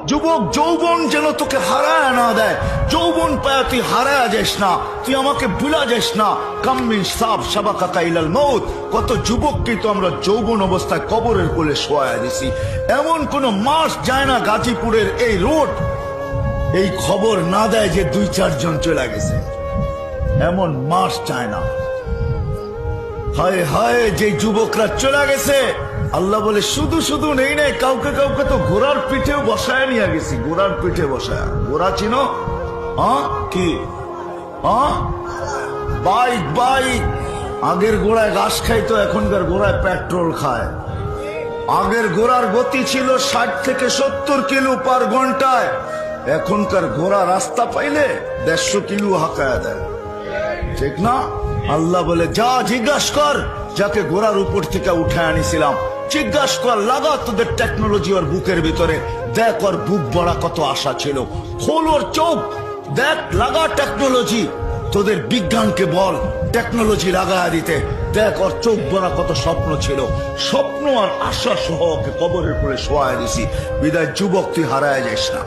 যুবক যৌবন যেন তোকে হারায় না দেয়, যৌবন পায়া তুই হারায় যাস না, তুই আমাকে ভুলা যাস না। কাম্মিন সাব সাবাকাকা ইলাল মউত, কত যুবককে তো আমরা যৌবন অবস্থায় কবরের কোলে শোয়ায় দিছি। এমন কোন মাস যায় না গাজীপুরের এই রোড এই খবর না দেয় যে 2-4 জন চলে গেছে, এমন মাস যায় না। হায় হায়, যে যুবকরা চলে গেছে আল্লাহ বলে শুধু শুধু নেই নেই, কাউকে কাউকে তো ঘোড়ার পিঠেও বসায় নিয়ে গেছি, ঘোড়ার পিঠে বসায়। ঘোড়া চিনো? কি বাইক বাইক, আগের ঘোড়ায় ঘাস খাইতো, এখনকার ঘোড়ায় পেট্রোল খায়। আগের ঘোড়ার গতি ছিল 60 থেকে 70 কিলো পার ঘন্টায়, এখনকার ঘোড়া রাস্তা পাইলে 150 কিলো হাঁকায় দেয়, ঠিক না? আল্লাহ বলে যা জিজ্ঞাসা কর যাকে ঘোড়ার উপর থেকে উঠে আনিছিলাম, জিজ্ঞাসা কর, লাগা তোদের টেকনোলজি ওর বুকের ভিতরে, দেখ ওর বুক বড়া কত আশা ছিল, খোল ওর চোখ, দেখ লাগা টেকনোলজি, তোদের বিজ্ঞানকে বল টেকনোলজি লাগায় দিতে, দেখ ওর চোখ বড়া কত স্বপ্ন ছিল, স্বপ্ন আর আশা সহ ওকে কবরের করে শোয়ায় দিছি। বিদায় যুবক তুই হারায় যাস না।